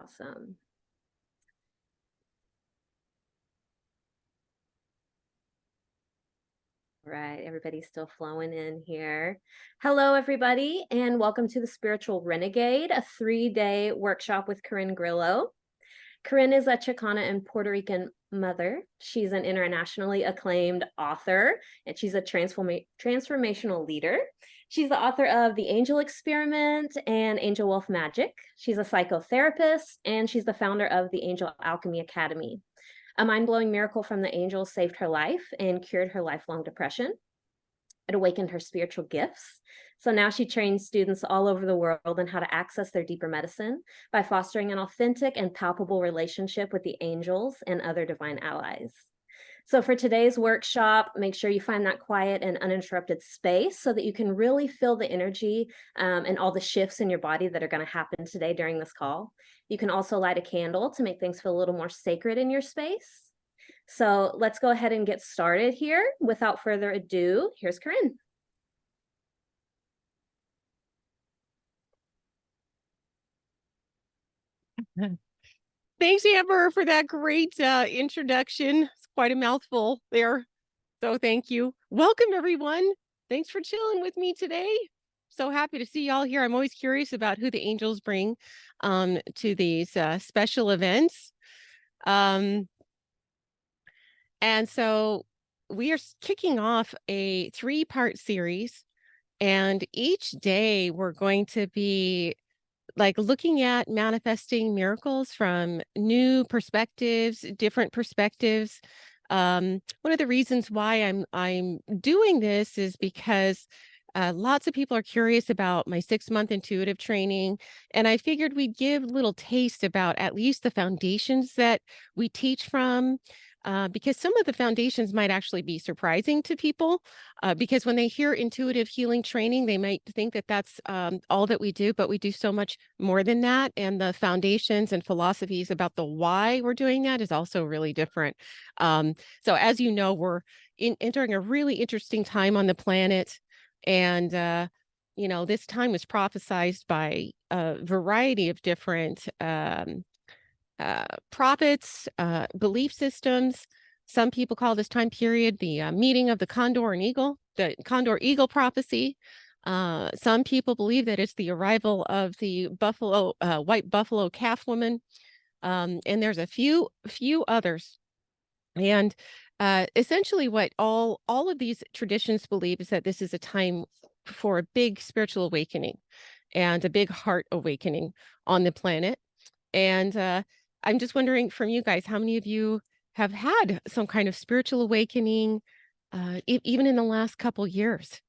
Awesome. Right, everybody's still flowing in here. Hello, everybody, and welcome to the Spiritual Renegade, a 3-day workshop with Corinne Grillo. Corinne is a Chicana and Puerto Rican mother. She's an internationally acclaimed author, and she's a transformational leader. She's the author of The Angel Experiment and Angel Wealth Magic. She's a psychotherapist, and she's the founder of the Angel Alchemy Academy. A mind-blowing miracle from the angels saved her life and cured her lifelong depression. It awakened her spiritual gifts. So now she trains students all over the world on how to access their deeper medicine by fostering an authentic and palpable relationship with the angels and other divine allies. So for today's workshop, make sure you find that quiet and uninterrupted space so that you can really feel the energy and all the shifts in your body that are going to happen today during this call. You can also light a candle to make things feel a little more sacred in your space. So let's go ahead and get started here. Without further ado, here's Corinne. Thanks, Amber, for that great introduction. It's quite a mouthful there. So thank you. Welcome, everyone. Thanks for chilling with me today. So happy to see y'all here. I'm always curious about who the angels bring to these special events. And so we are kicking off a 3-part series. And each day we're going to be looking at manifesting miracles from new perspectives, different perspectives. One of the reasons why I'm doing this is because lots of people are curious about my 6-month intuitive training, and I figured we'd give a little taste about at least the foundations that we teach from. Because some of the foundations might actually be surprising to people, because when they hear intuitive healing training, they might think that that's all that we do, but we do so much more than that. And the foundations and philosophies about the why we're doing that is also really different. So as you know, we're entering a really interesting time on the planet. And, this time was prophesized by a variety of different prophets, belief systems. Some people call this time period the meeting of the condor and eagle, the condor eagle prophecy. Some people believe that it's the arrival of the buffalo, white buffalo calf woman. And there's a few others. And essentially what all of these traditions believe is that this is a time for a big spiritual awakening and a big heart awakening on the planet. And I'm just wondering from you guys, how many of you have had some kind of spiritual awakening, even in the last couple years,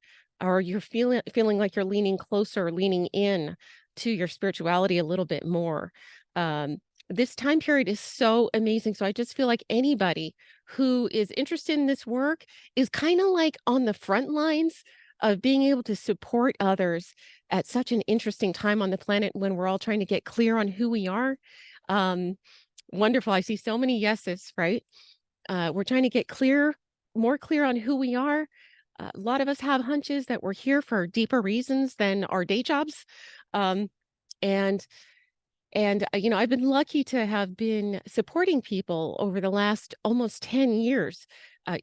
or you're feeling like you're leaning closer, leaning in to your spirituality a little bit more? This time period is so amazing. So I just feel like anybody who is interested in this work is kind of like on the front lines of being able to support others at such an interesting time on the planet when we're all trying to get clear on who we are. Wonderful. I see so many yeses, right? We're trying to get more clear on who we are. A lot of us have hunches that we're here for deeper reasons than our day jobs. And I've been lucky to have been supporting people over the last almost 10 years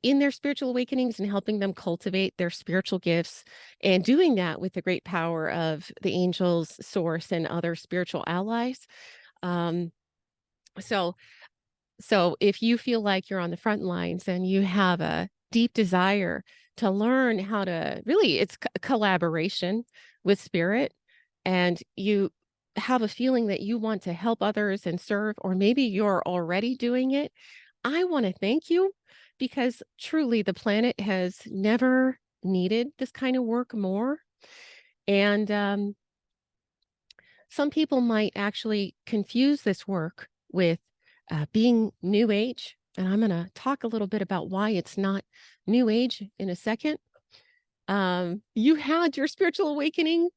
in their spiritual awakenings and helping them cultivate their spiritual gifts, and doing that with the great power of the angels, source, and other spiritual allies. So if you feel like you're on the front lines and you have a deep desire to learn how to it's collaboration with spirit, and you have a feeling that you want to help others and serve, or maybe you're already doing it, I want to thank you, because truly the planet has never needed this kind of work more. And some people might actually confuse this work with being new age. And I'm going to talk a little bit about why it's not new age in a second. You had your spiritual awakening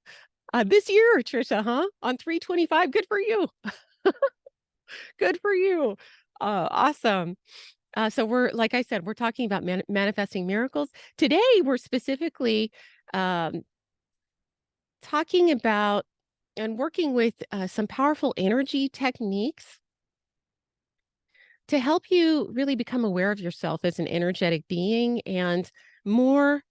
this year, Trisha, huh? On 3/25. Good for you. Good for you. Awesome. So like I said, we're talking about manifesting miracles. Today, we're specifically talking about and working with some powerful energy techniques to help you really become aware of yourself as an energetic being and more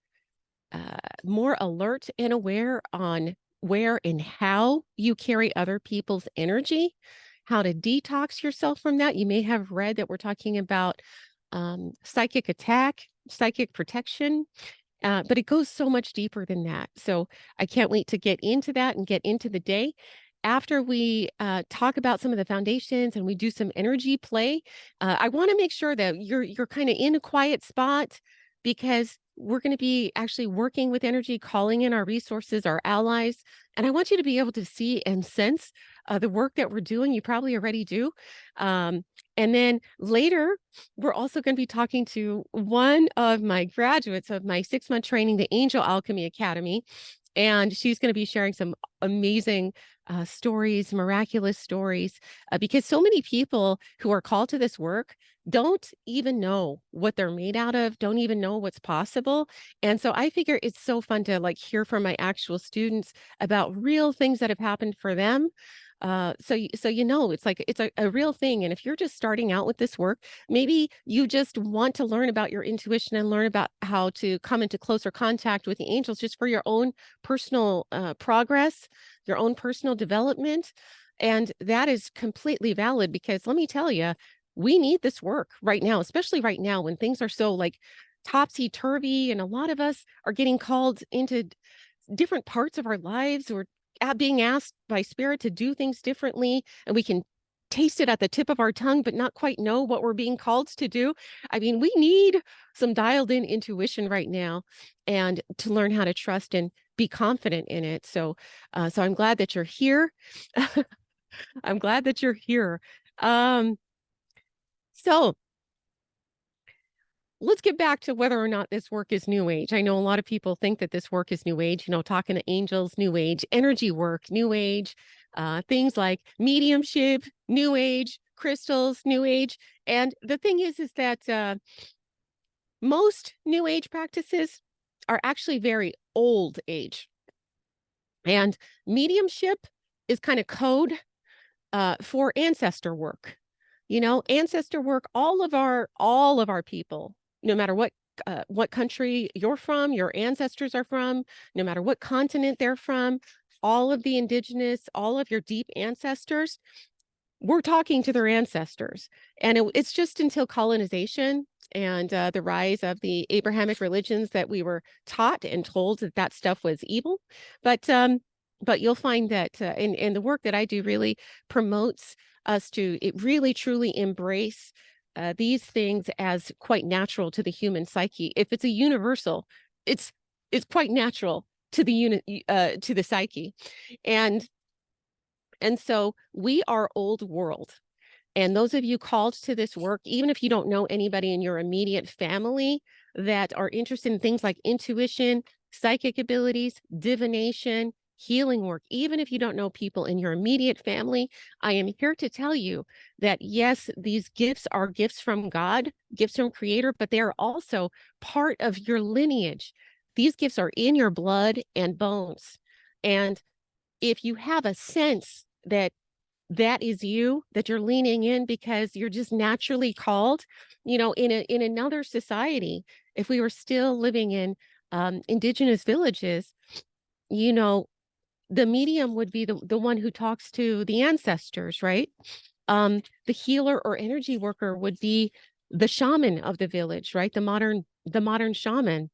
more alert and aware on where and how you carry other people's energy, how to detox yourself from that. You may have read that we're talking about psychic attack, psychic protection, but it goes so much deeper than that. So I can't wait to get into that and get into the day. After we talk about some of the foundations and we do some energy play, I want to make sure that you're kind of in a quiet spot because we're going to be actually working with energy, calling in our resources, our allies, and I want you to be able to see and sense the work that we're doing. You probably already do. And then later, we're also going to be talking to one of my graduates of my 6-month training, the Angel Alchemy Academy. And she's going to be sharing some amazing stories, miraculous stories, because so many people who are called to this work don't even know what they're made out of, don't even know what's possible. And so I figure it's so fun to like hear from my actual students about real things that have happened for them. So you know it's like it's a real thing. And if you're just starting out with this work, maybe you just want to learn about your intuition and learn about how to come into closer contact with the angels just for your own personal progress, your own personal development. And that is completely valid because let me tell you, we need this work right now, especially right now when things are so like topsy-turvy and a lot of us are getting called into different parts of our lives or being asked by spirit to do things differently, and we can taste it at the tip of our tongue but not quite know what we're being called to do. I mean, we need some dialed in intuition right now and to learn how to trust and be confident in it. So I'm glad that you're here. I'm glad that you're here. So let's get back to whether or not this work is new age. I know a lot of people think that this work is new age, talking to angels, new age, energy work, new age, things like mediumship, new age, crystals, new age. And the thing is that most new age practices are actually very old age. And mediumship is kind of code for ancestor work. Ancestor work, all of our people, no matter what country you're from, your ancestors are from, no matter what continent they're from, all of the indigenous, all of your deep ancestors, we're talking to their ancestors. And it's just until colonization and the rise of the Abrahamic religions that we were taught and told that that stuff was evil. But you'll find that in the work that I do really promotes us to it really truly embrace these things as quite natural to the human psyche. If it's a universal, it's quite natural to the psyche, and so we are old world. And those of you called to this work, even if you don't know anybody in your immediate family that are interested in things like intuition, psychic abilities, divination, healing work, even if you don't know people in your immediate family, I am here to tell you that yes, these gifts are gifts from God, gifts from Creator, but they are also part of your lineage. These gifts are in your blood and bones. And if you have a sense that that is you, that you're leaning in because you're just naturally called, in another society, if we were still living in indigenous villages, the medium would be the one who talks to the ancestors, right? The healer or energy worker would be the shaman of the village, right? The modern shaman.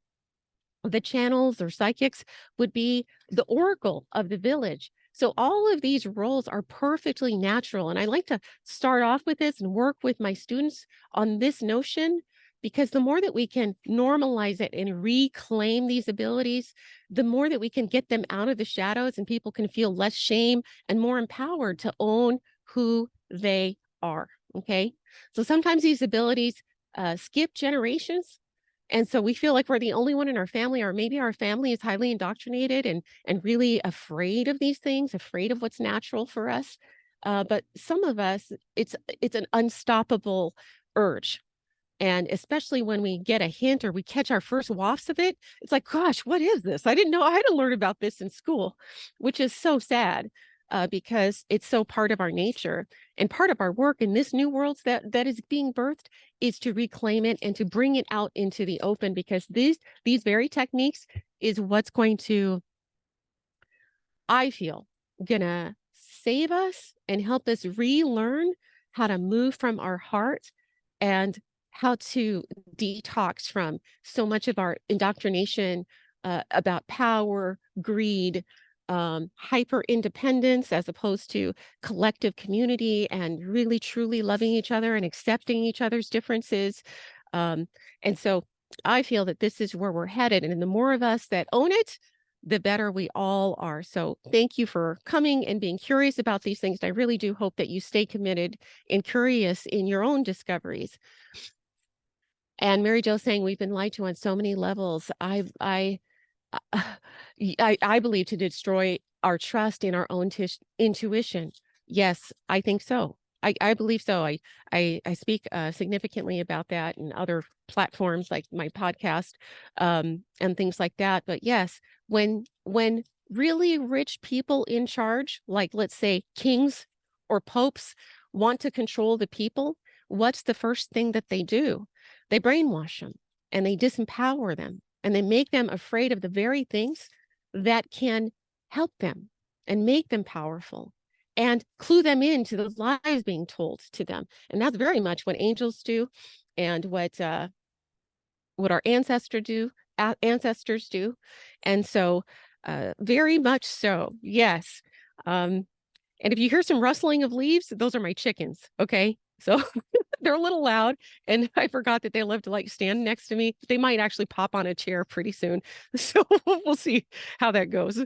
The channels or psychics would be the oracle of the village. So all of these roles are perfectly natural. And I like to start off with this and work with my students on this notion, because the more that we can normalize it and reclaim these abilities, the more that we can get them out of the shadows and people can feel less shame and more empowered to own who they are. Okay. So sometimes these abilities skip generations. And so we feel like we're the only one in our family, or maybe our family is highly indoctrinated and really afraid of these things, afraid of what's natural for us. But some of us, it's an unstoppable urge. And especially when we get a hint or we catch our first wafts of it, it's like, gosh, what is this? I didn't know I had to learn about this in school, which is so sad. because it's so part of our nature. And part of our work in this new world that is being birthed is to reclaim it and to bring it out into the open, because these very techniques is what's going to, I feel, gonna save us and help us relearn how to move from our heart and how to detox from so much of our indoctrination about power, greed, hyper independence, as opposed to collective community and really truly loving each other and accepting each other's differences. And so I feel that this is where we're headed. And the more of us that own it, the better we all are. So thank you for coming and being curious about these things. I really do hope that you stay committed and curious in your own discoveries. And Mary Jo saying we've been lied to on so many levels. I believe to destroy our trust in our own intuition. Yes, I think so. I believe so. I speak significantly about that in other platforms like my podcast and things like that. But yes, when really rich people in charge, like let's say kings or popes, want to control the people, what's the first thing that they do? They brainwash them and they disempower them and they make them afraid of the very things that can help them and make them powerful and clue them into the lies being told to them. And that's very much what angels do and what our ancestors do. And so very much so, yes. And if you hear some rustling of leaves, those are my chickens, okay? So they're a little loud, and I forgot that they love to like stand next to me. They might actually pop on a chair pretty soon. So we'll see how that goes.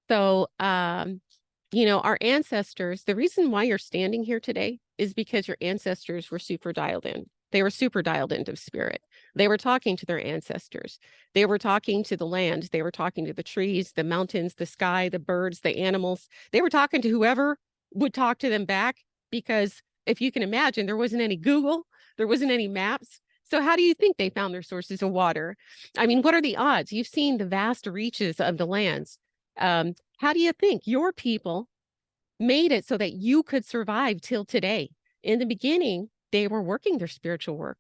So, our ancestors, the reason why you're standing here today is because your ancestors were super dialed in. They were super dialed into spirit. They were talking to their ancestors. They were talking to the land. They were talking to the trees, the mountains, the sky, the birds, the animals. They were talking to whoever would talk to them back, because if you can imagine, there wasn't any Google, there wasn't any maps. So how do you think they found their sources of water? I mean, what are the odds? You've seen the vast reaches of the lands. How do you think your people made it so that you could survive till today? In the beginning, they were working their spiritual work.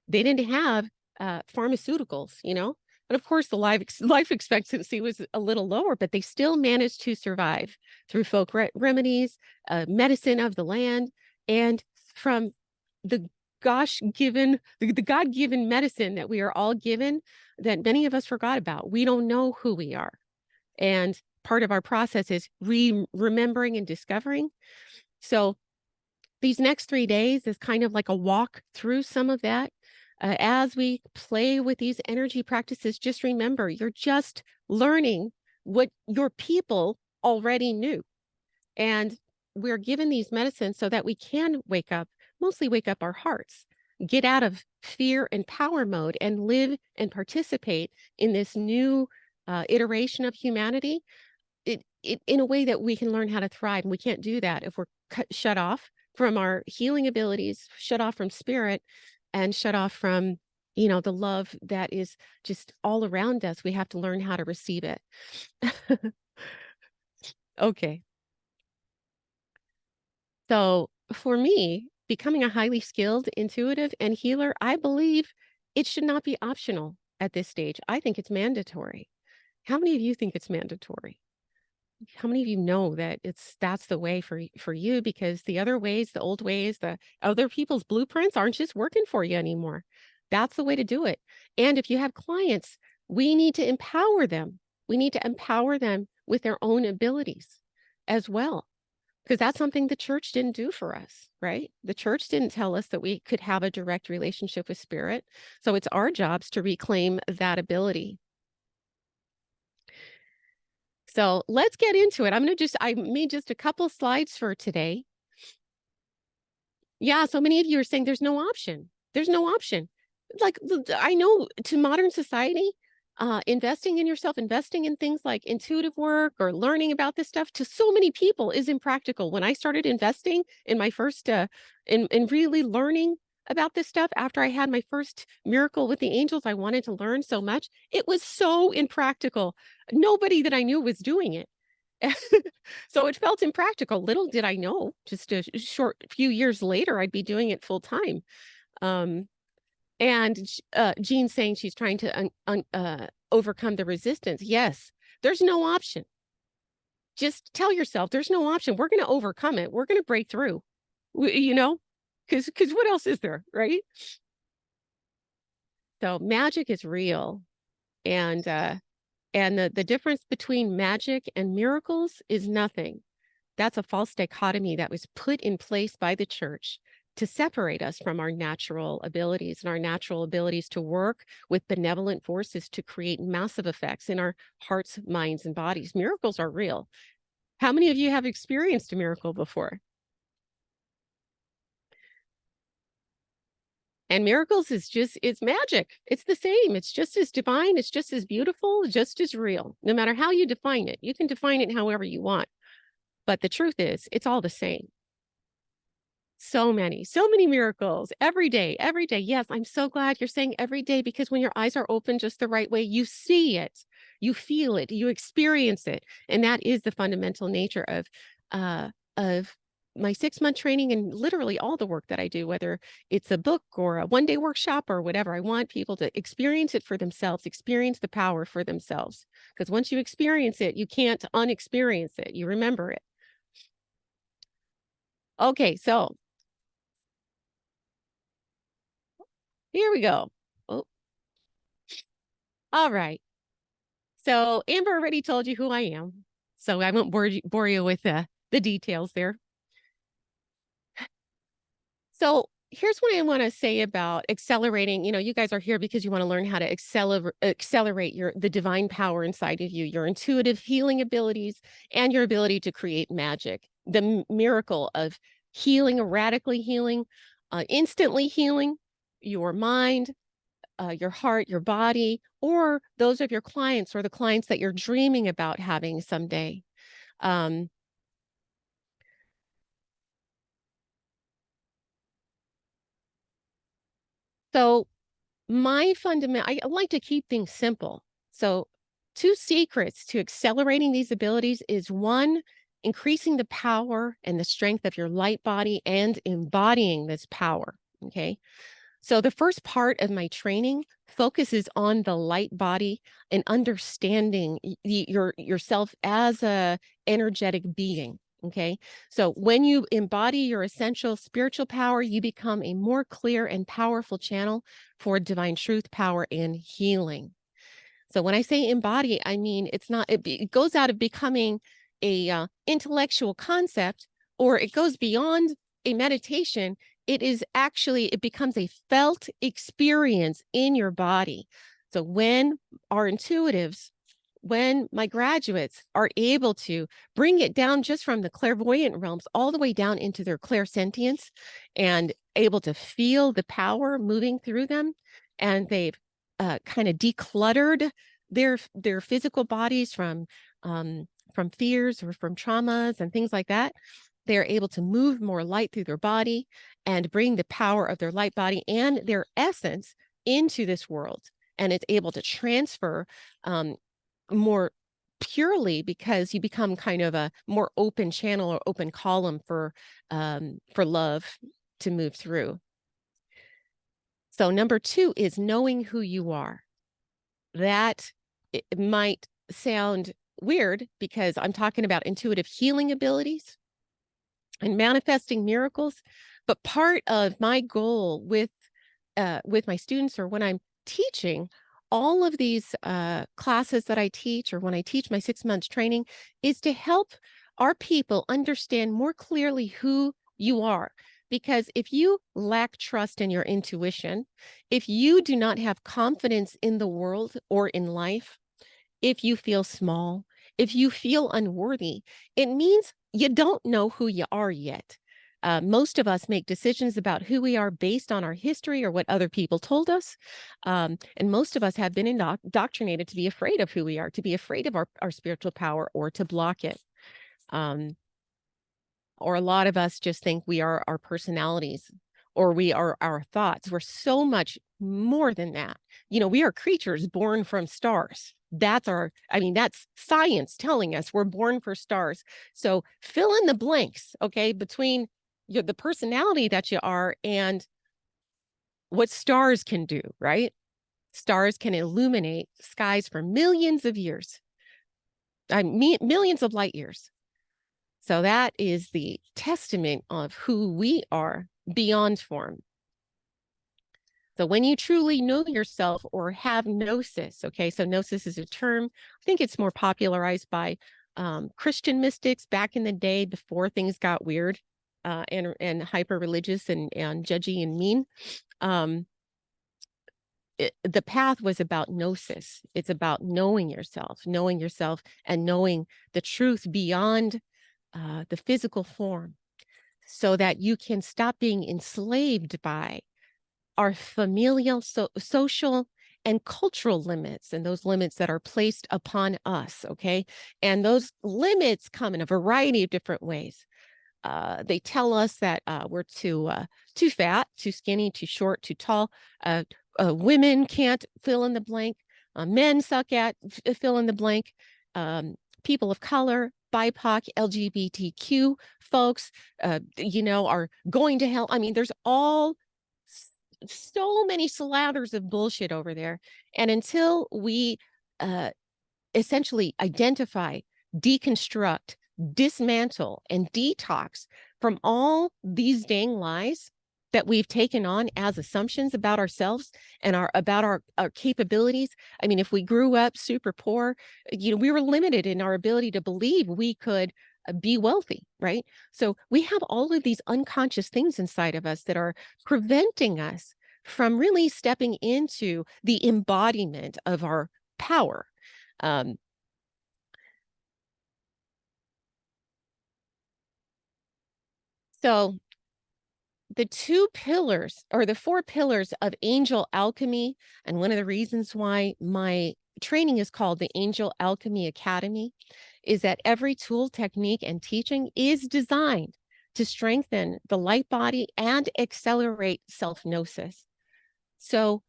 They didn't have pharmaceuticals, but of course the life expectancy was a little lower, but they still managed to survive through folk remedies, medicine of the land, and from the God-given medicine that we are all given that many of us forgot about. We don't know who we are. And part of our process is remembering and discovering. So these next 3 days is kind of like a walk through some of that. As we play with these energy practices, just remember, you're just learning what your people already knew. And we're given these medicines so that we can mostly wake up our hearts, get out of fear and power mode, and live and participate in this new iteration of humanity in a way that we can learn how to thrive. And we can't do that if we're shut off from our healing abilities, shut off from spirit, and shut off from, the love that is just all around us. We have to learn how to receive it. Okay. So for me, becoming a highly skilled intuitive and healer, I believe it should not be optional at this stage. I think it's mandatory. How many of you think it's mandatory? How many of you know that that's the way for you? Because the other ways, the old ways, the other people's blueprints aren't just working for you anymore. That's the way to do it. And if you have clients, we need to empower them. We need to empower them with their own abilities as well, because that's something the church didn't do for us, right? The church didn't tell us that we could have a direct relationship with spirit. So it's our jobs to reclaim that ability. So let's get into it. I made just a couple slides for today. Yeah, so many of you are saying there's no option. There's no option. Like, I know to modern society, investing in yourself, investing in things like intuitive work or learning about this stuff to so many people is impractical. When I started investing in my first, in really learning about this stuff after I had my first miracle with the angels. I wanted to learn so much. It was so impractical. Nobody that I knew was doing it. So it felt impractical. Little did I know, just a short few years later, I'd be doing it full time. Um, and Jean saying she's trying to overcome the resistance. Yes, there's no option. Just tell yourself there's no option. We're going to overcome it. We're going to break through, you know, because what else is there, right? So magic is real. And the difference between magic and miracles is nothing. That's a false dichotomy that was put in place by the church to separate us from our natural abilities and our natural abilities to work with benevolent forces to create massive effects in our hearts, minds, and bodies. Miracles are real. How many of you have experienced a miracle before? And miracles is just, it's magic. It's the same. It's just as divine. It's just as beautiful, just as real, no matter how you define it. You can define it however you want. But the truth is, it's all the same. So many miracles every day, every day. Yes, I'm so glad you're saying every day, because when your eyes are open just the right way, you see it, you feel it, you experience it. And that is the fundamental nature of my 6-month training and literally all the work that I do, whether it's a book or a one-day workshop or whatever. I want people to experience it for themselves, experience the power for themselves. Because once you experience it, you can't unexperience it. You remember it. Okay, so here we go. Oh, all right. So Amber already told you who I am, so I won't bore you with the details there. So here's what I want to say about accelerating. You guys are here because you want to learn how to accelerate the divine power inside of you, your intuitive healing abilities, and your ability to create magic. The miracle of healing, radically healing, instantly healing your mind, your heart, your body, or those of your clients or the clients that you're dreaming about having someday. Um, so I like to keep things simple. So 2 secrets to accelerating these abilities is 1, increasing the power and the strength of your light body and embodying this power. Okay. So the first part of my training focuses on the light body and understanding yourself as a energetic being. Okay. So when you embody your essential spiritual power, you become a more clear and powerful channel for divine truth, power, and healing. So when I say embody, I mean it goes out of becoming a intellectual concept, or it goes beyond a meditation. It becomes a felt experience in your body. So when our intuitives, when my graduates are able to bring it down just from the clairvoyant realms all the way down into their clairsentience and able to feel the power moving through them, and they've kind of decluttered their physical bodies from fears or from traumas and things like that, they're able to move more light through their body and bring the power of their light body and their essence into this world. And it's able to transfer more purely, because you become kind of a more open channel or open column for love to move through. So number 2 is knowing who you are. That it might sound weird because I'm talking about intuitive healing abilities and manifesting miracles, but part of my goal with my students, or when I'm teaching all of these classes that I teach, or when I teach my 6 months training, is to help our people understand more clearly who you are. Because if you lack trust in your intuition, if you do not have confidence in the world or in life, if you feel small, if you feel unworthy, it means you don't know who you are yet. Most of us make decisions about who we are based on our history or what other people told us. And most of us have been indoctrinated to be afraid of who we are, to be afraid of our spiritual power, or to block it. Or a lot of us just think we are our personalities, or we are our thoughts. We're so much more than that. We are creatures born from stars. That's science telling us we're born for stars. So fill in the blanks, okay, between the personality that you are and what stars can do, right? Stars can illuminate skies for millions of years. Millions of light years. So that is the testament of who we are beyond form. So when you truly know yourself or have gnosis, okay, so gnosis is a term, I think it's more popularized by Christian mystics back in the day before things got weird and hyper religious and judgy and mean. The path was about gnosis. It's about knowing yourself and knowing the truth beyond the physical form, so that you can stop being enslaved by our familial, social, and cultural limits, and those limits that are placed upon us, okay? And those limits come in a variety of different ways. They tell us that we're too fat, too skinny, too short, too tall. Women can't fill in the blank. Men suck at fill in the blank. People of color, BIPOC, LGBTQ folks, are going to hell. I mean, there's so many slathers of bullshit over there. And until we essentially identify, deconstruct, dismantle, and detox from all these dang lies that we've taken on as assumptions about ourselves and about our capabilities. I mean, if we grew up super poor, we were limited in our ability to believe we could be wealthy, right? So we have all of these unconscious things inside of us that are preventing us from really stepping into the embodiment of our power. So the 2 pillars, or the 4 pillars of angel alchemy, and one of the reasons why my training is called the Angel Alchemy Academy, is that every tool, technique, and teaching is designed to strengthen the light body and accelerate self-gnosis. So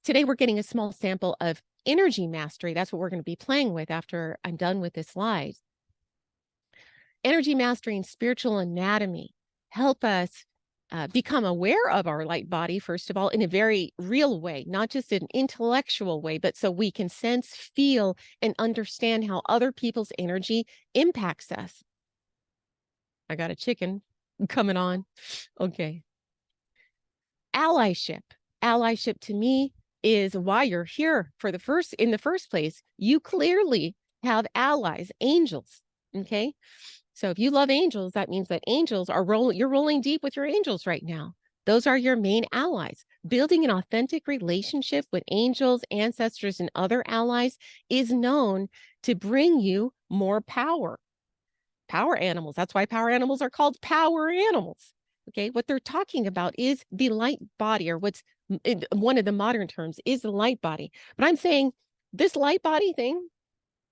today we're getting a small sample of energy mastery. That's what we're going to be playing with after I'm done with this slide. Energy mastery and spiritual anatomy help us become aware of our light body, first of all, in a very real way, not just an intellectual way, but so we can sense, feel, and understand how other people's energy impacts us. I got a chicken coming on. Okay. Allyship. Allyship to me is why you're here in the first place. You clearly have allies, angels. Okay. So if you love angels, that means that angels are you're rolling deep with your angels right now. Those are your main allies. Building an authentic relationship with angels, ancestors, and other allies is known to bring you more power. Power animals. That's why power animals are called power animals. Okay. What they're talking about is the light body, or what's one of the modern terms is the light body. But I'm saying this light body thing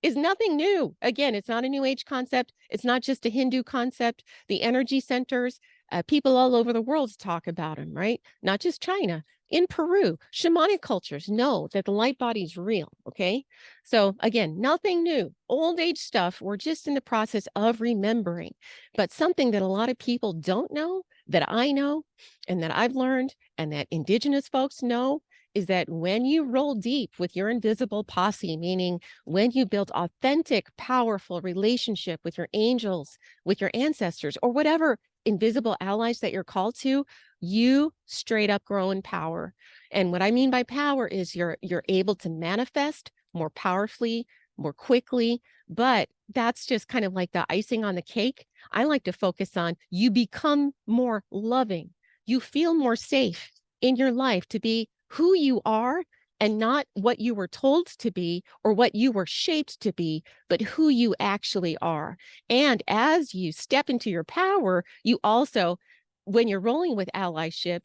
is nothing new. Again, it's not a new age concept. It's not just a Hindu concept. The energy centers, people all over the world talk about them, right? Not just China. In Peru, shamanic cultures know that the light body is real, okay? So again, nothing new. Old age stuff, we're just in the process of remembering. But something that a lot of people don't know, that I know, and that I've learned, and that indigenous folks know, is that when you roll deep with your invisible posse, meaning when you build authentic, powerful relationship with your angels, with your ancestors, or whatever invisible allies that you're called to, you straight up grow in power. And what I mean by power is you're able to manifest more powerfully, more quickly, but that's just kind of like the icing on the cake. I like to focus on you become more loving. You feel more safe in your life to be who you are, and not what you were told to be or what you were shaped to be, but who you actually are. And as you step into your power, you also, when you're rolling with allyship,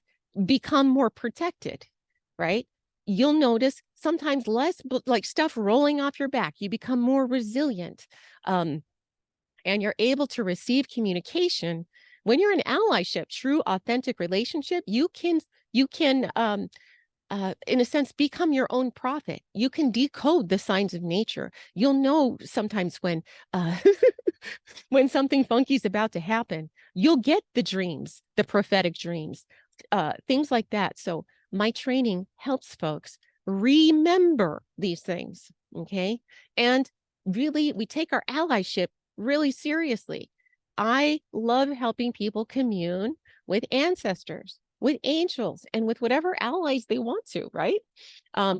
become more protected, right? You'll notice sometimes less like stuff rolling off your back. You become more resilient, and you're able to receive communication When you're in allyship, true, authentic relationship, you can in a sense, become your own prophet. You can decode the signs of nature. You'll know sometimes when when something funky is about to happen. You'll get the dreams, the prophetic dreams, things like that. So my training helps folks remember these things. Okay. And really, we take our allyship really seriously. I love helping people commune with ancestors, with angels, and with whatever allies they want to, right?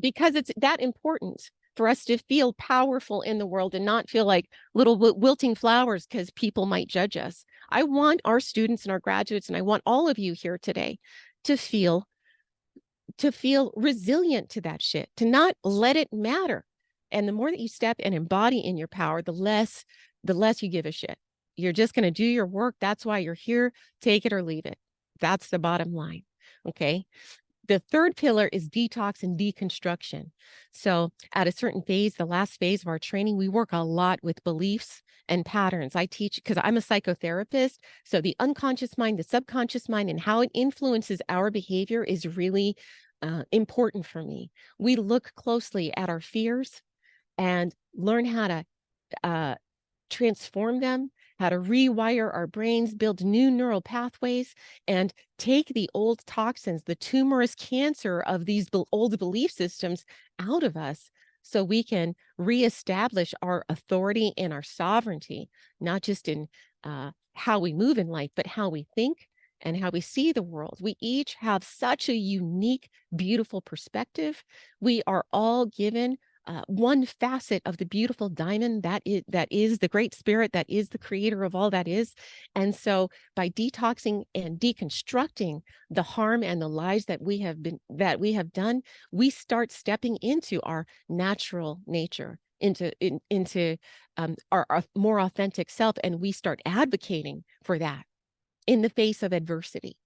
Because it's that important for us to feel powerful in the world and not feel like little wilting flowers because people might judge us. I want our students and our graduates, and I want all of you here today to feel resilient to that shit, to not let it matter. And the more that you step and embody in your power, the less you give a shit. You're just going to do your work. That's why you're here. Take it or leave it. That's the bottom line. Okay. The third pillar is detox and deconstruction. So at a certain phase, the last phase of our training, we work a lot with beliefs and patterns. I teach because I'm a psychotherapist. So the unconscious mind, the subconscious mind, and how it influences our behavior is really important for me. We look closely at our fears and learn how to transform them, how to rewire our brains, build new neural pathways, and take the old toxins, the tumorous cancer of these old belief systems out of us so we can reestablish our authority and our sovereignty, not just in how we move in life, but how we think and how we see the world. We each have such a unique, beautiful perspective. We are all given one facet of the beautiful diamond that is the great spirit, that is the creator of all that is. And so by detoxing and deconstructing the harm and the lies that we have done, we start stepping into our natural nature, into our more authentic self, and we start advocating for that in the face of adversity.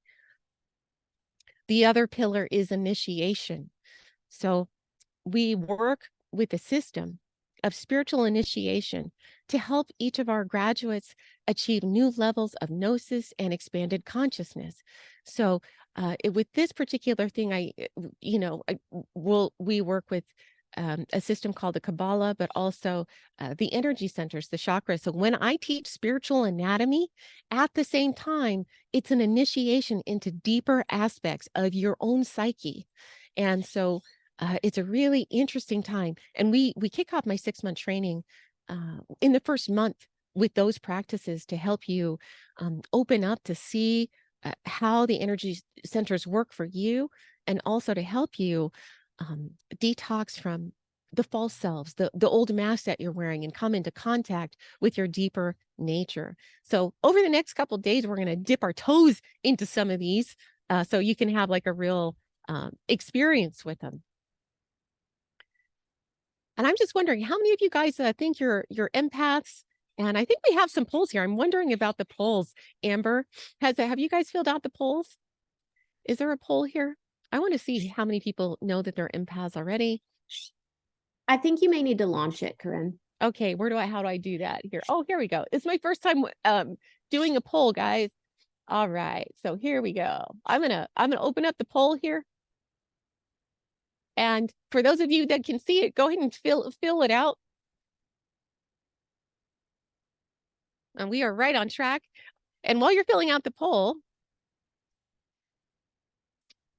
The other pillar is initiation. So we work with a system of spiritual initiation to help each of our graduates achieve new levels of gnosis and expanded consciousness. So with this particular thing, we work with a system called the Kabbalah, but also the energy centers, the chakras. So when I teach spiritual anatomy, at the same time, it's an initiation into deeper aspects of your own psyche. And so it's a really interesting time. And we kick off my 6-month training in the first month with those practices to help you open up to see how the energy centers work for you, and also to help you detox from the false selves, the old mask that you're wearing, and come into contact with your deeper nature. So over the next couple of days, we're going to dip our toes into some of these so you can have like a real experience with them. And I'm just wondering, how many of you guys think you're empaths? And I think we have some polls here. I'm wondering about the polls. Amber, have you guys filled out the polls? Is there a poll here? I want to see how many people know that they're empaths already. I think you may need to launch it, Corinne. Okay, how do I do that here? Oh, here we go. It's my first time doing a poll, guys. All right, so here we go. I'm gonna open up the poll here. And for those of you that can see it, go ahead and fill it out. And we are right on track. And while you're filling out the poll,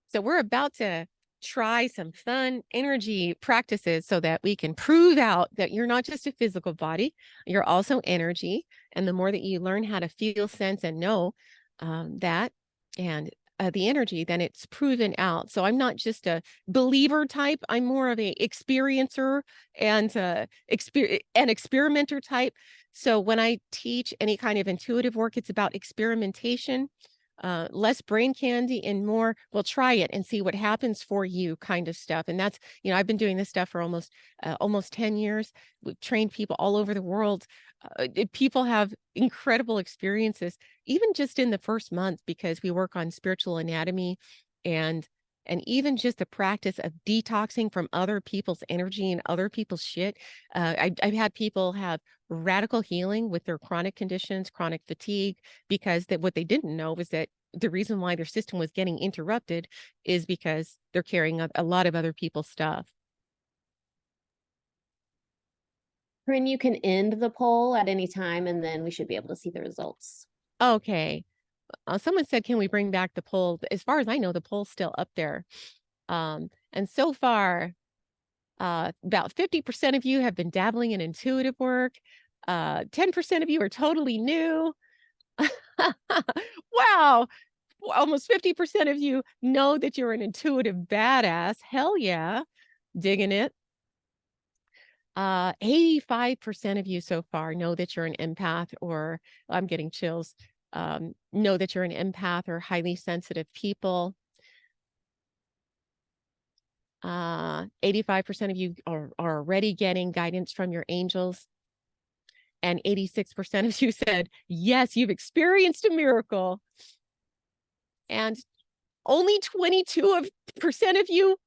so we're about to try some fun energy practices so that we can prove out that you're not just a physical body, you're also energy. And the more that you learn how to feel, sense, and know that, and the energy, then it's proven out. So I'm not just a believer type. I'm more of a experiencer and an experimenter type. So when I teach any kind of intuitive work, it's about experimentation, less brain candy and more, well, try it and see what happens for you kind of stuff. And that's, I've been doing this stuff for almost 10 years. We've trained people all over the world. People have incredible experiences, even just in the first month, because we work on spiritual anatomy and And even just the practice of detoxing from other people's energy and other people's shit. I've had people have radical healing with their chronic conditions, chronic fatigue, because what they didn't know was that the reason why their system was getting interrupted is because they're carrying a lot of other people's stuff. Corinne, you can end the poll at any time, and then we should be able to see the results. Okay. Someone said, can we bring back the poll? As far as I know, the poll's still up there. And so far, about 50% of you have been dabbling in intuitive work. 10% of you are totally new. Wow. Almost 50% of you know that you're an intuitive badass. Hell yeah. Digging it. 85% of you so far know that you're an empath, or I'm getting chills. Know that you're an empath or highly sensitive people. 85% of you are already getting guidance from your angels. And 86% of you said, yes, you've experienced a miracle. And only 22% of you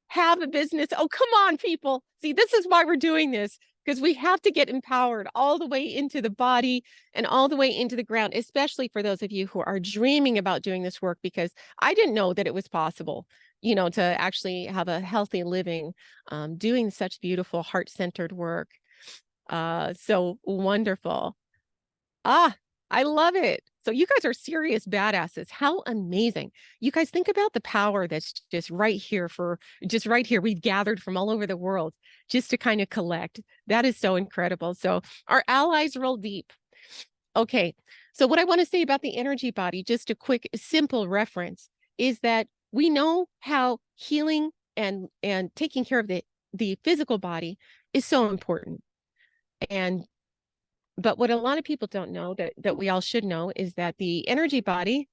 have a business. Oh, come on, people. See, this is why we're doing this, because we have to get empowered all the way into the body and all the way into the ground, especially for those of you who are dreaming about doing this work, because I didn't know that it was possible, to actually have a healthy living, doing such beautiful heart-centered work. So wonderful. I love it. So you guys are serious badasses. How amazing. You guys think about the power that's just right here we've gathered from all over the world just to kind of collect. That is so incredible. So our allies roll deep. Okay. So what I want to say about the energy body, just a quick, simple reference, is that we know how healing and taking care of the physical body is so important. But what a lot of people don't know that we all should know is that the energy body,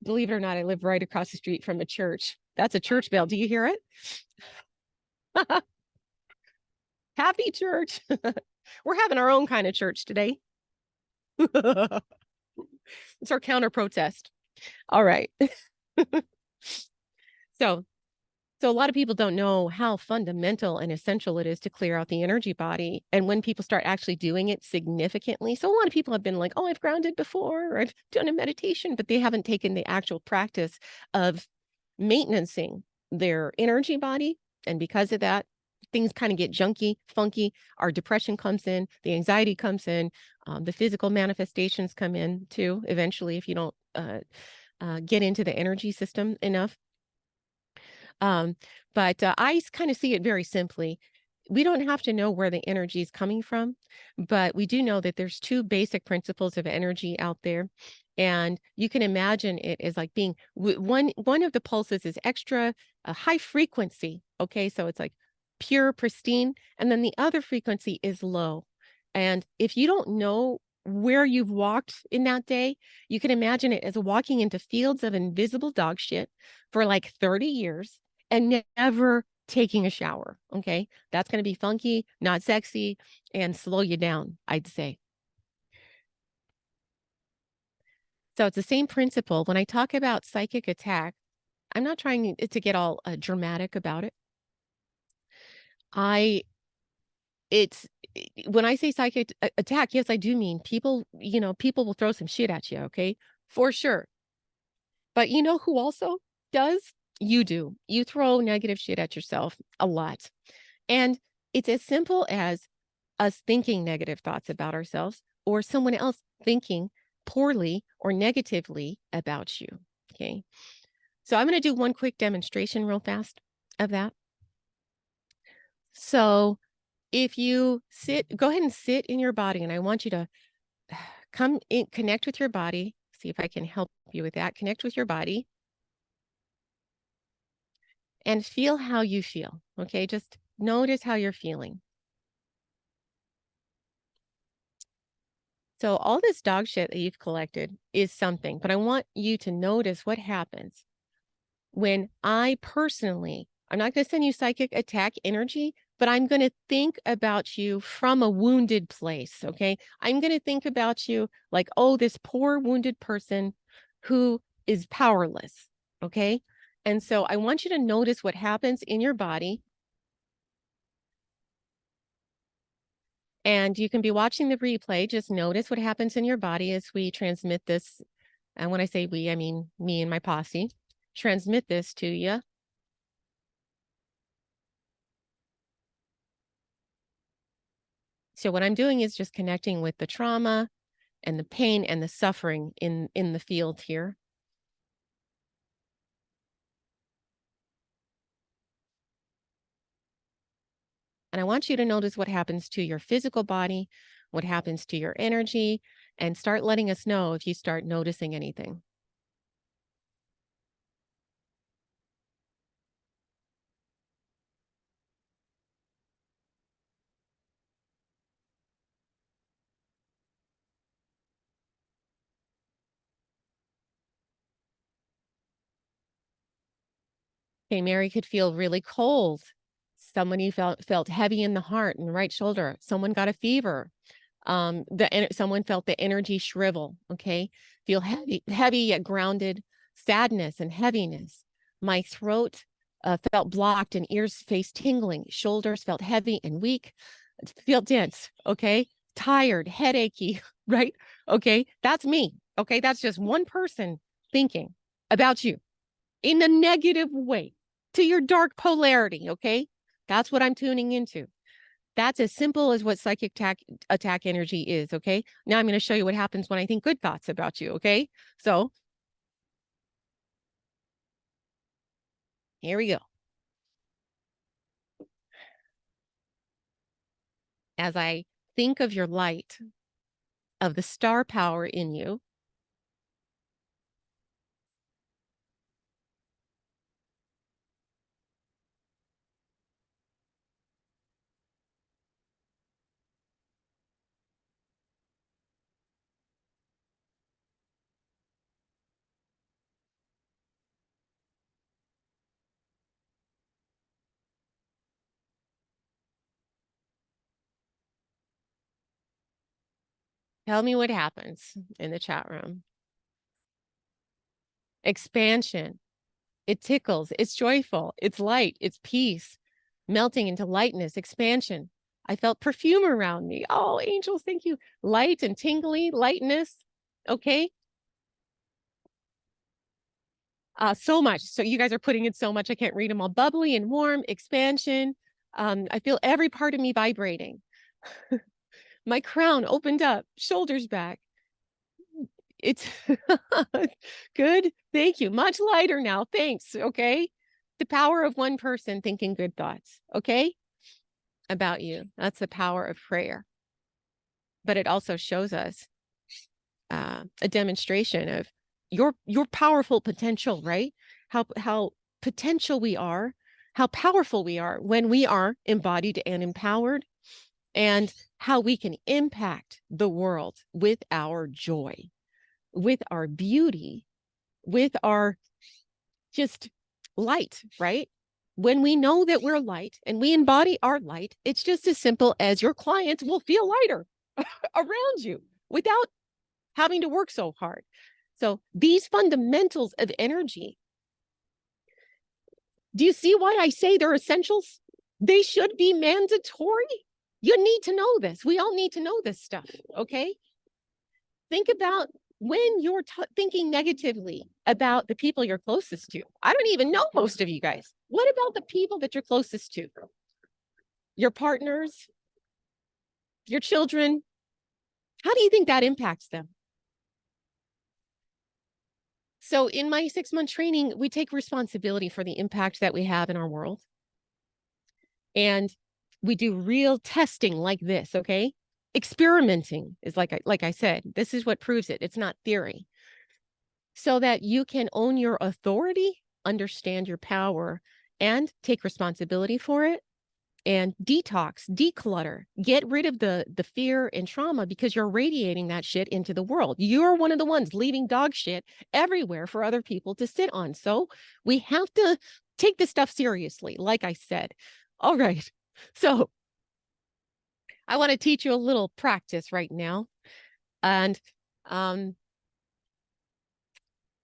believe it or not, I live right across the street from a church. That's a church bell. Do you hear it? Happy church. We're having our own kind of church today. It's our counter protest. All right. So a lot of people don't know how fundamental and essential it is to clear out the energy body. And when people start actually doing it significantly, so a lot of people have been like, oh, I've grounded before, or I've done a meditation, but they haven't taken the actual practice of maintaining their energy body. And because of that, things kind of get junky, funky. Our depression comes in, the anxiety comes in, the physical manifestations come in too, eventually, if you don't get into the energy system enough. But I kind of see it very simply. We don't have to know where the energy is coming from, but we do know that there's two basic principles of energy out there. And you can imagine it as like being one of the pulses is extra high frequency. Okay, so it's like pure, pristine, and then the other frequency is low. And if you don't know where you've walked in that day, you can imagine it as walking into fields of invisible dog shit for like 30 years and never taking a shower. Okay. That's going to be funky, not sexy, and slow you down, I'd say. So it's the same principle. When I talk about psychic attack, I'm not trying to get all dramatic about it. It's when I say psychic attack, yes, I do mean people, people will throw some shit at you. Okay. For sure. But you know who also does? You do. You throw negative shit at yourself a lot. And it's as simple as us thinking negative thoughts about ourselves or someone else thinking poorly or negatively about you. Okay. So I'm going to do one quick demonstration real fast of that. So if you go ahead and sit in your body, and I want you to come in, connect with your body. See if I can help you with that. Connect with your body. And feel how you feel. Okay. Just notice how you're feeling. So all this dog shit that you've collected is something, but I want you to notice what happens when I'm not going to send you psychic attack energy, but I'm going to think about you from a wounded place. Okay. I'm going to think about you like, oh, this poor wounded person who is powerless. Okay. And so I want you to notice what happens in your body. And you can be watching the replay. Just notice what happens in your body as we transmit this. And when I say we, I mean me and my posse. Transmit this to you. So what I'm doing is just connecting with the trauma and the pain and the suffering in the field here. And I want you to notice what happens to your physical body, what happens to your energy, and start letting us know if you start noticing anything. Okay, Mary could feel really cold. Somebody felt heavy in the heart and right shoulder. Someone got a fever. Someone felt the energy shrivel. Okay, feel heavy yet grounded. Sadness and heaviness. My throat felt blocked and ears, face tingling. Shoulders felt heavy and weak. Feel dense. Okay, tired, headachy. Right. Okay, that's me. Okay, that's just one person thinking about you in a negative way to your dark polarity. Okay, that's what I'm tuning into. That's as simple as what psychic attack energy is. Okay, now I'm going to show you what happens when I think good thoughts about you. Okay, so here we go. As I think of your light, of the star power in you, tell me what happens in the chat room. Expansion. It tickles. It's joyful. It's light. It's peace. Melting into lightness, expansion. I felt perfume around me. Oh, angels, thank you. Light and tingly, lightness. Okay. So much. So you guys are putting in so much. I can't read them all. Bubbly and warm, expansion. I feel every part of me vibrating. My crown opened up, shoulders back. It's good. Thank you. Much lighter now. Thanks. Okay. The power of one person thinking good thoughts. Okay. About you. That's the power of prayer. But it also shows us a demonstration of your powerful potential, right? How potential we are, how powerful we are when we are embodied and empowered, and how we can impact the world with our joy, with our beauty, with our just light, right? When we know that we're light and we embody our light, it's just as simple as your clients will feel lighter around you without having to work so hard. So these fundamentals of energy, do you see why I say they're essentials? They should be mandatory. You need to know this. We all need to know this stuff, okay? Think about when you're thinking negatively about the people you're closest to. I don't even know most of you guys. What about the people that you're closest to? Your partners, your children? How do you think that impacts them? So in my 6-month training, we take responsibility for the impact that we have in our world. And we do real testing like this, okay? Experimenting is like I said, this is what proves it. It's not theory. So that you can own your authority, understand your power, and take responsibility for it, and detox, declutter, get rid of the fear and trauma, because you're radiating that shit into the world. You're one of the ones leaving dog shit everywhere for other people to sit on. So we have to take this stuff seriously, like I said. All right. So I want to teach you a little practice right now. And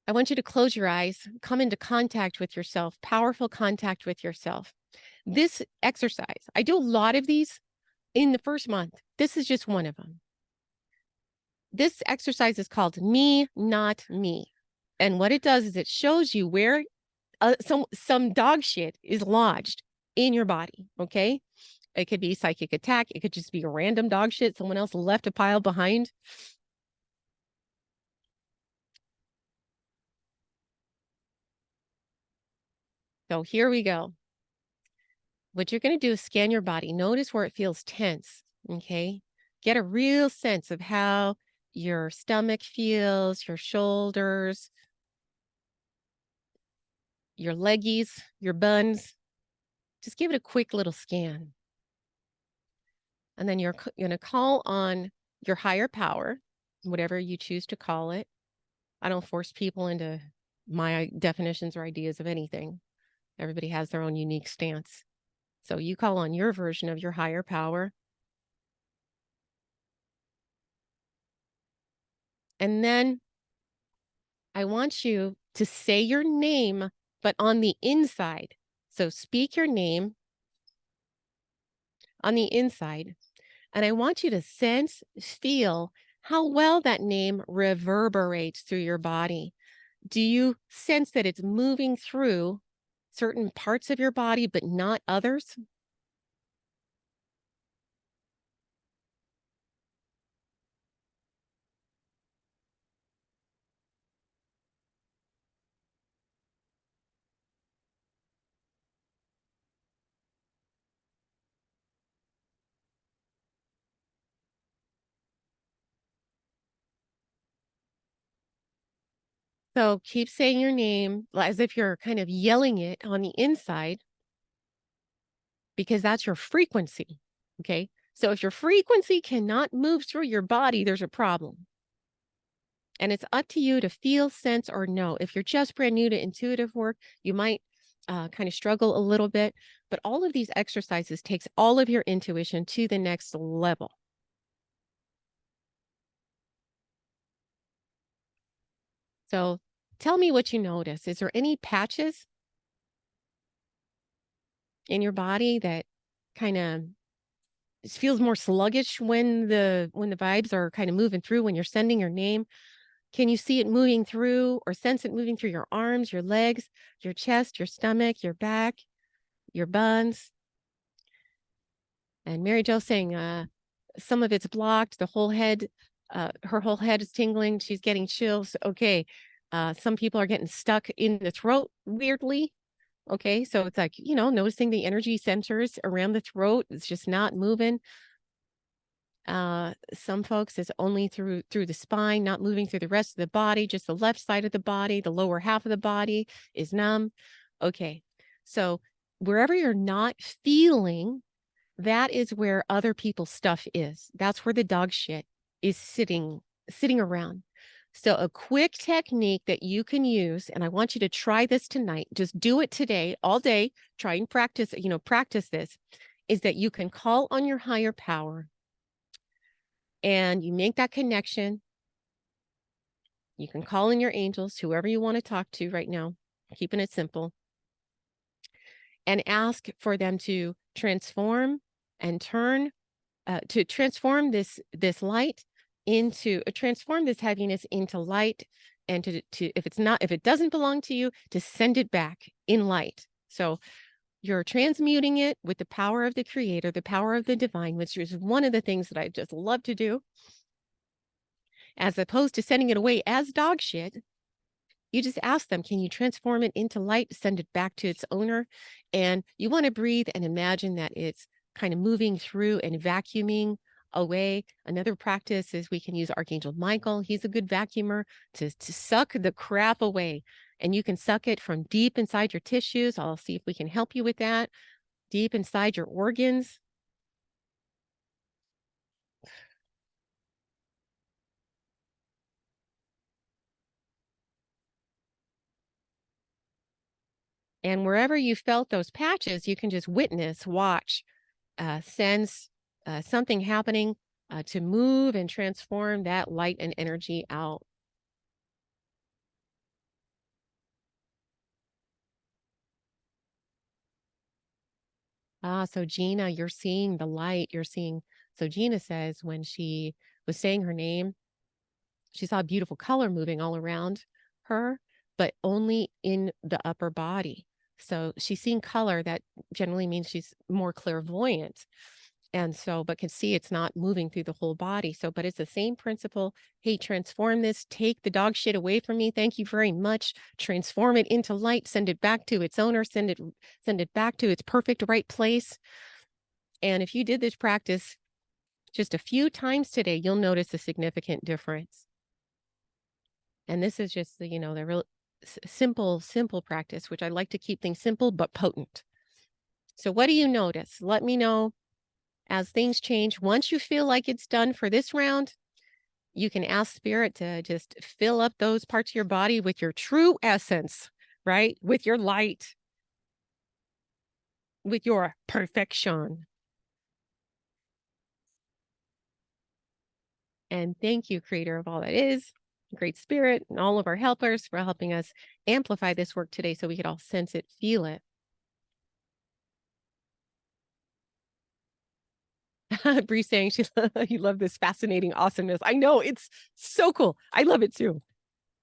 I want you to close your eyes, come into contact with yourself, powerful contact with yourself. This exercise, I do a lot of these in the first month. This is just one of them. This exercise is called Me, Not Me. And what it does is it shows you where some dog shit is lodged in your body, okay? It could be psychic attack. It could just be a random dog shit someone else left a pile behind. So here we go. What you're going to do is scan your body. Notice where it feels tense, okay? Get a real sense of how your stomach feels, your shoulders, your leggies, your buns. Just give it a quick little scan. And then you're going to call on your higher power, whatever you choose to call it. I don't force people into my definitions or ideas of anything. Everybody has their own unique stance. So you call on your version of your higher power. And then I want you to say your name, but on the inside. So speak your name on the inside. And I want you to sense, feel how well that name reverberates through your body. Do you sense that it's moving through certain parts of your body, but not others? So keep saying your name as if you're kind of yelling it on the inside, because that's your frequency. Okay. So if your frequency cannot move through your body, there's a problem. And it's up to you to feel, sense, or know. If you're just brand new to intuitive work, you might kind of struggle a little bit. But all of these exercises takes all of your intuition to the next level. So tell me what you notice. Is there any patches in your body that kind of feels more sluggish when the vibes are kind of moving through when you're sending your name? Can you see it moving through or sense it moving through your arms, your legs, your chest, your stomach, your back, your buns? And Mary Jo saying some of it's blocked, the whole head, her whole head is tingling. She's getting chills. Okay. Some people are getting stuck in the throat weirdly. Okay. So it's like, noticing the energy centers around the throat. It's just not moving. Some folks it's only through the spine, not moving through the rest of the body, just the left side of the body, the lower half of the body is numb. Okay. So wherever you're not feeling, that is where other people's stuff is. That's where the dog shit is sitting around. So a quick technique that you can use, and I want you to try this tonight, just do it today, all day, try and practice this, is that you can call on your higher power and you make that connection. You can call in your angels, whoever you want to talk to right now, keeping it simple, and ask for them to transform and turn to transform this light into transform this heaviness into light, and to if it doesn't belong to you, to send it back in light. So you're transmuting it with the power of the creator, the power of the divine, which is one of the things that I just love to do, as opposed to sending it away as dog shit. You just ask them, can you transform it into light, send it back to its owner? And you want to breathe and imagine that it's kind of moving through and vacuuming away. Another practice is we can use Archangel Michael. He's a good vacuumer to suck the crap away. And you can suck it from deep inside your tissues. I'll see if we can help you with that. Deep inside your organs. And wherever you felt those patches, you can just witness, watch, sense something happening to move and transform that light and energy out. So Gina, you're seeing the light. So Gina says when she was saying her name, she saw a beautiful color moving all around her, but only in the upper body. So she's seeing color. That generally means she's more clairvoyant. And so, but can see it's not moving through the whole body. So, but it's the same principle. Hey, transform this, take the dog shit away from me. Thank you very much. Transform it into light, send it back to its owner, send it back to its perfect right place. And if you did this practice just a few times today, you'll notice a significant difference. And this is just the real simple practice, which I like to keep things simple but potent. So what do you notice? Let me know as things change. Once you feel like it's done for this round, you can ask Spirit to just fill up those parts of your body with your true essence, right? With your light, with your perfection. And thank you, Creator of all that is, Great Spirit, and all of our helpers for helping us amplify this work today so we could all sense it, feel it. Bree saying you love this fascinating awesomeness. I know, it's so cool. I love it too.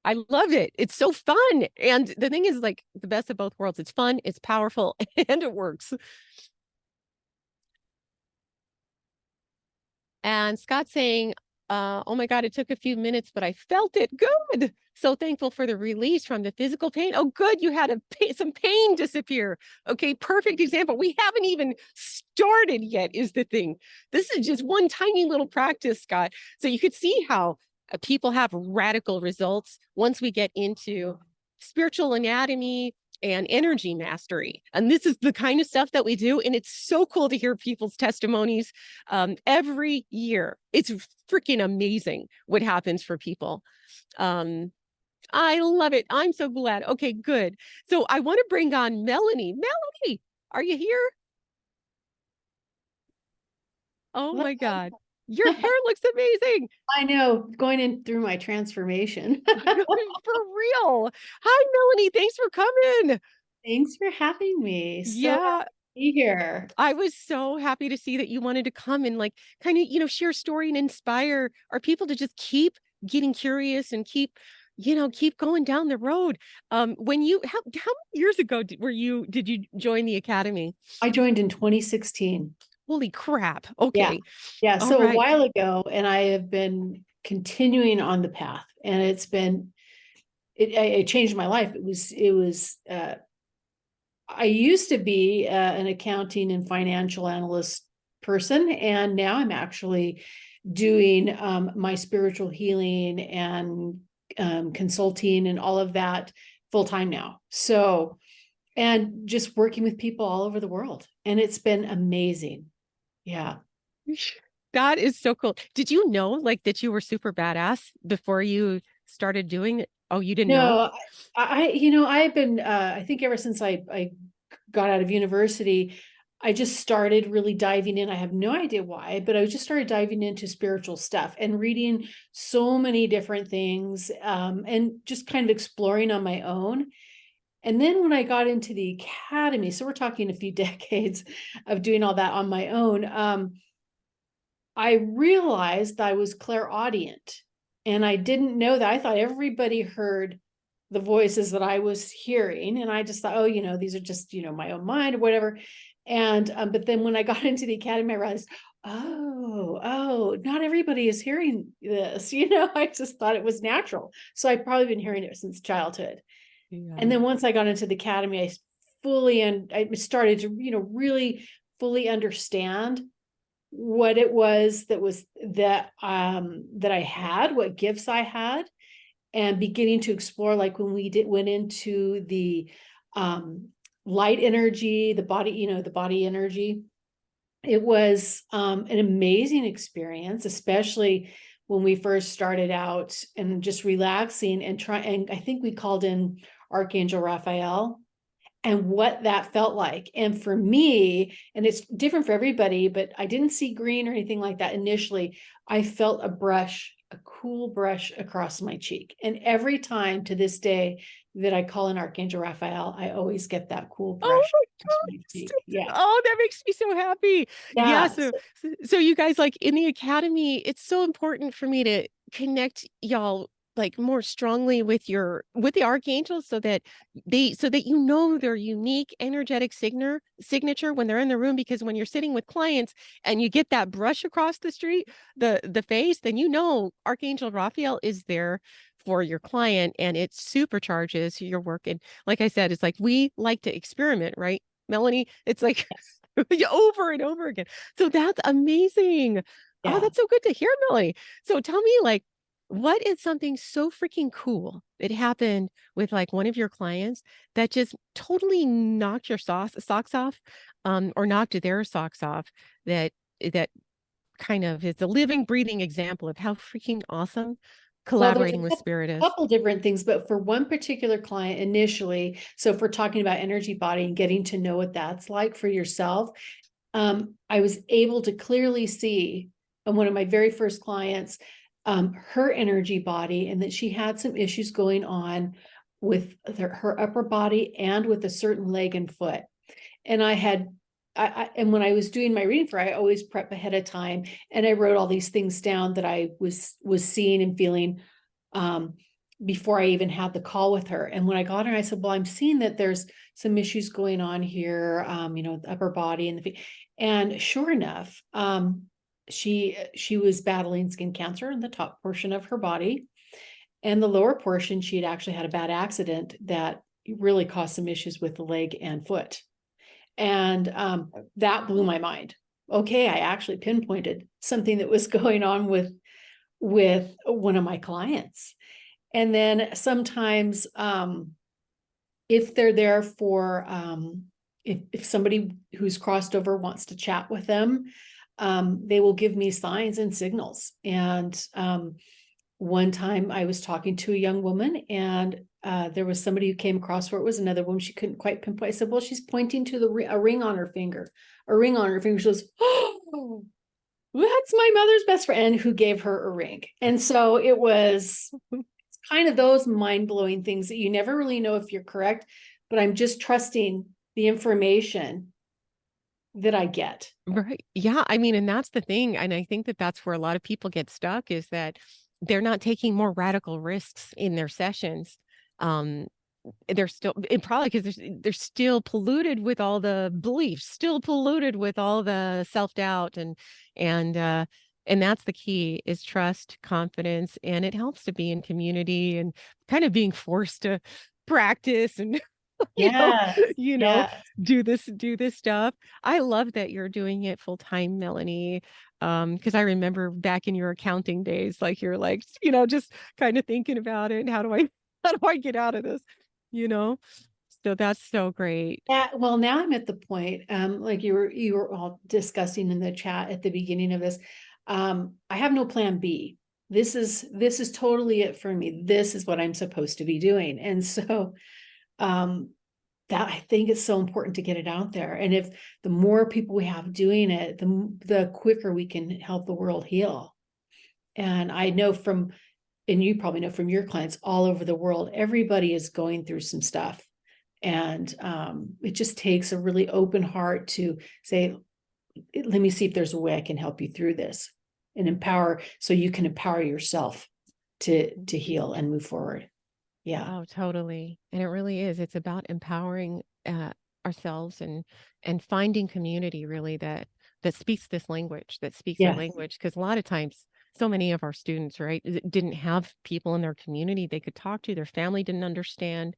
I love it. It's so fun. And the thing is, like, the best of both worlds. It's fun, it's powerful, and it works. And Scott saying, oh my God, it took a few minutes, but I felt it. Good. So thankful for the release from the physical pain. Oh, good. You had some pain disappear. Okay, perfect example. We haven't even started yet, is the thing. This is just one tiny little practice, Scott. So you could see how people have radical results once we get into spiritual anatomy and energy mastery. And this is the kind of stuff that we do. And it's so cool to hear people's testimonies every year. It's freaking amazing what happens for people. I love it. I'm so glad. Okay, good. So I want to bring on Melanie. Melanie, are you here? Oh my God. Your hair looks amazing. I know, going in through my transformation. For real. Hi, Melanie. Thanks for coming. Thanks for having me. So happy Yeah. to be here. I was so happy to see that you wanted to come and like kind of, share story and inspire our people to just keep getting curious and keep going down the road. When how many years ago did you join the Academy? I joined in 2016. Holy crap. Okay. Yeah. All So a right. while ago, and I have been continuing on the path, and it changed my life. I used to be an accounting and financial analyst person, and now I'm actually doing my spiritual healing and consulting and all of that full time now. So, and just working with people all over the world, and it's been amazing. Yeah. That is so cool. Did you know like that you were super badass before you started doing it? Oh, you didn't know? No, I've been, I think ever since I got out of university, I just started really diving in. I have no idea why, but I just started diving into spiritual stuff and reading so many different things, and just kind of exploring on my own. And then when I got into the academy, so we're talking a few decades of doing all that on my own, I realized I was clairaudient. And I didn't know that. I thought everybody heard the voices that I was hearing. And I just thought, oh, these are just, my own mind or whatever. And, but then when I got into the academy, I realized, oh, not everybody is hearing this. I just thought it was natural. So I've probably been hearing it since childhood. Yeah. And then once I got into the academy, I started to, really fully understand what it was that I had, what gifts I had, and beginning to explore, like when we went into the light energy, the body energy. It was an amazing experience, especially when we first started out and just relaxing and I think we called in Archangel Raphael, and what that felt like. And for me, and it's different for everybody, but I didn't see green or anything like that initially. I felt a brush a cool brush across my cheek. And every time to this day that I call in Archangel Raphael, I always get that cool Oh brush my across my cheek. Yeah. Oh, that makes me so happy. Yeah. Yeah. So you guys, like in the academy, it's so important for me to connect y'all like more strongly with the archangels so that you know their unique energetic signature when they're in the room, because when you're sitting with clients and you get that brush across the street, the face, then you know Archangel Raphael is there for your client, and it supercharges your work. And like I said, it's like we like to experiment, right, Melanie? It's like Yes. over and over again. So that's amazing. Oh, Yeah. that's so good to hear, Melanie. So tell me, like, what is something so freaking cool that happened with like one of your clients that just totally knocked your socks off, or knocked their socks off, that that kind of is a living, breathing example of how freaking awesome Well, there's a collaborating with spirit is. couple different things, but for one particular client initially, so if we're talking about energy body and getting to know what that's like for yourself, I was able to clearly see on one of my very first clients, her energy body, and that she had some issues going on with her upper body and with a certain leg and foot. And and when I was doing my reading for her, I always prep ahead of time, and I wrote all these things down that I was seeing and feeling before I even had the call with her. And when I got her, I said, well, I'm seeing that there's some issues going on here, the upper body and the feet. And sure enough, she was battling skin cancer in the top portion of her body. And the lower portion, she had actually had a bad accident that really caused some issues with the leg and foot. And that blew my mind. Okay, I actually pinpointed something that was going on with one of my clients. And then sometimes if they're there for if somebody who's crossed over wants to chat with them, they will give me signs and signals. And one time I was talking to a young woman, and there was somebody who came across where it was another woman she couldn't quite pinpoint. I said, well, she's pointing to a ring on her finger, a ring on her finger. She goes, oh, that's my mother's best friend who gave her a ring. And so it was kind of those mind-blowing things that you never really know if you're correct, but I'm just trusting the information that I get. Right. Yeah. I mean, and that's the thing. And I think that that's where a lot of people get stuck, is that they're not taking more radical risks in their sessions. Um, they're still, and probably because they're still polluted with all the beliefs, still polluted with all the self-doubt, and and that's the key, is trust, confidence, and it helps to be in community and kind of being forced to practice and you know, Yes, you know, yes. do this stuff. I love that you're doing it full time, Melanie. Because I remember back in your accounting days, like you're like, just kind of thinking about it. How do I how do I get out of this? You know? So that's so great. Yeah, well, now I'm at the point, like you were all discussing in the chat at the beginning of this. I have no plan B. This is totally it for me. This is what I'm supposed to be doing. And so that I think it's so important to get it out there. And if the more people we have doing it, the quicker we can help the world heal. And I know and you probably know from your clients all over the world, everybody is going through some stuff. And it just takes a really open heart to say, let me see if there's a way I can help you through this, and empower, so you can empower yourself to heal and move forward. Yeah. Oh, totally. And it really is. It's about empowering ourselves and finding community, really, that speaks this language, that speaks our Yes. language. Because a lot of times, so many of our students, right, didn't have people in their community they could talk to. Their family didn't understand.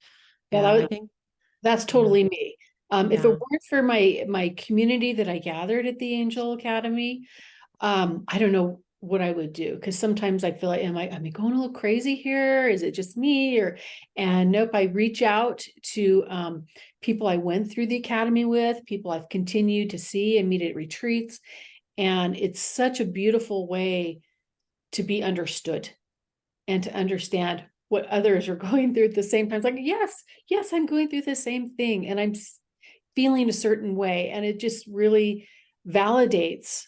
Yeah, And I think, that's yeah, totally me. If it yeah. weren't for my community that I gathered at the Angel Academy, I don't know what I would do, because sometimes I feel like, am I going a little crazy here? Is it just me? And nope, I reach out to people I went through the academy with, people I've continued to see and meet at retreats. And it's such a beautiful way to be understood and to understand what others are going through at the same time. It's like, yes, I'm going through the same thing, and I'm feeling a certain way. And it just really validates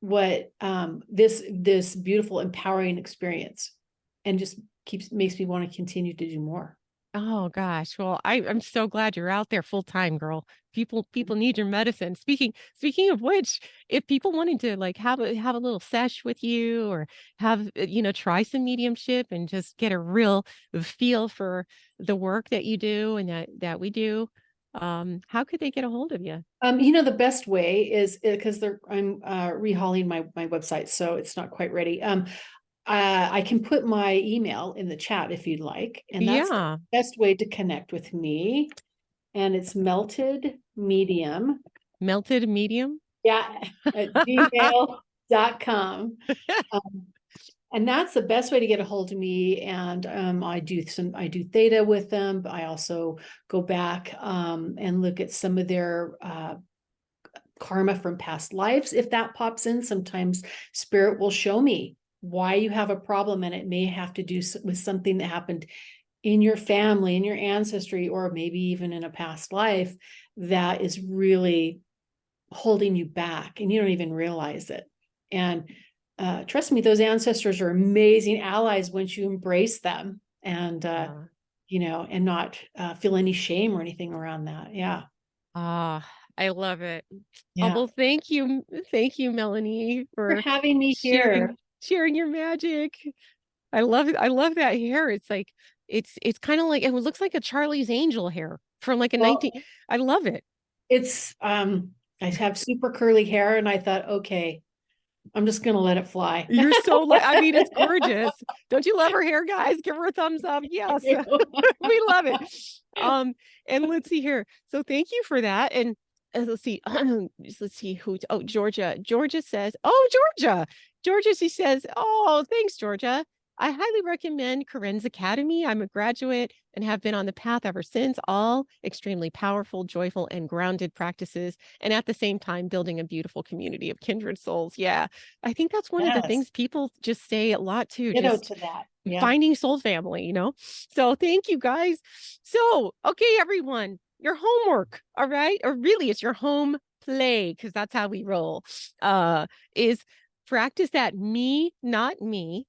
this beautiful, empowering experience, and just makes me want to continue to do more. Oh gosh. Well, I'm so glad you're out there full time, girl. People need your medicine. Speaking of which, if people wanted to like have a little sesh with you, or have try some mediumship and just get a real feel for the work that you do and that we do, how could they get a hold of you? The best way is because I'm rehauling my website, so it's not quite ready. I can put my email in the chat if you'd like, and that's Yeah. the best way to connect with me. And it's melted medium. Melted medium. Yeah, at gmail.com. And that's the best way to get a hold of me. And I do theta with them, but I also go back and look at some of their karma from past lives. If that pops in, sometimes spirit will show me why you have a problem, and it may have to do with something that happened in your family, in your ancestry, or maybe even in a past life that is really holding you back and you don't even realize it. And trust me, those ancestors are amazing allies once you embrace them, and and not feel any shame or anything around that. Yeah. I love it. Yeah. Well, thank you, Melanie, For for having me here. sharing your magic. I love it. I love that hair. It's like it's kind of like it looks like a Charlie's Angel hair from like a Well, 19. I love it. it's I have super curly hair, and I thought, okay, I'm just gonna let it fly. You're so I mean, it's gorgeous. Don't you love her hair, guys? Give her a thumbs up. Yes. We love it. And let's see here. So thank you for that. And let's see. Let's see who. Oh, Georgia. Georgia says, "Oh, Georgia. Georgia." She says, "Oh, thanks, Georgia. I highly recommend Corinne's Academy. I'm a graduate and have been on the path ever since. All extremely powerful, joyful, and grounded practices, and at the same time, building a beautiful community of kindred souls." Yeah, I think that's one of the things people just say a lot too. Ditto Just to that. Yeah. finding soul family, So thank you guys. So, okay, everyone, your homework, all right? Or really it's your home play, because that's how we roll, is practice that me, not me.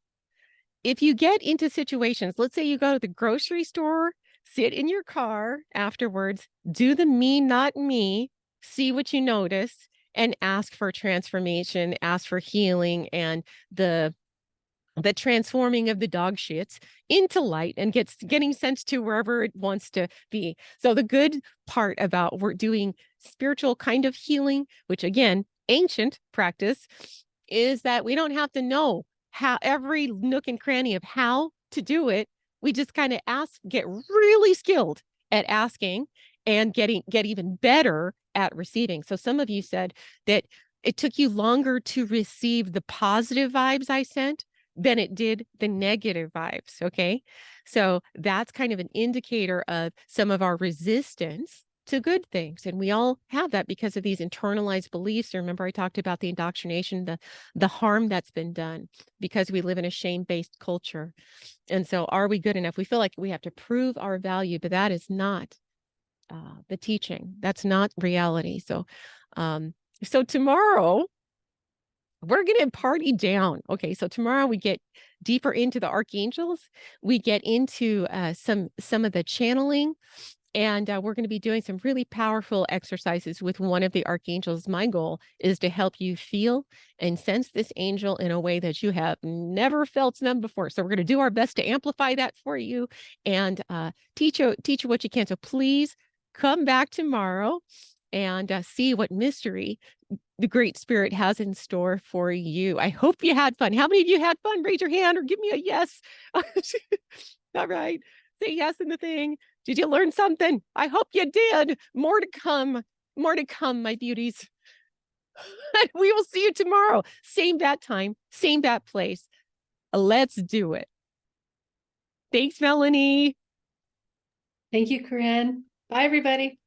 If you get into situations, let's say you go to the grocery store, sit in your car afterwards, do the me, not me, see what you notice, and ask for transformation, ask for healing, and the transforming of the dog shits into light and getting sent to wherever it wants to be. So the good part about we're doing spiritual kind of healing, which again, ancient practice, is that we don't have to know how every nook and cranny of how to do it. We just kind of get really skilled at asking and get even better at receiving. So some of you said that it took you longer to receive the positive vibes I sent than it did the negative vibes. Okay. So that's kind of an indicator of some of our resistance to good things. And we all have that because of these internalized beliefs. Remember, I talked about the indoctrination, the harm that's been done because we live in a shame-based culture. And so are we good enough? We feel like we have to prove our value, but that is not the teaching. That's not reality. So, so tomorrow, we're going to party down. Okay, so tomorrow we get deeper into the archangels. We get into some of the channeling, and we're going to be doing some really powerful exercises with one of the archangels. My goal is to help you feel and sense this angel in a way that you have never felt them before. So we're going to do our best to amplify that for you and teach you what you can. So please come back tomorrow and see what mystery the Great Spirit has in store for you. I hope you had fun. How many of you had fun? Raise your hand or give me a yes. All right. Say yes in the thing. Did you learn something? I hope you did. More to come. More to come, my beauties. We will see you tomorrow. Same bat time, same bat place. Let's do it. Thanks, Melanie. Thank you, Corinne. Bye, everybody.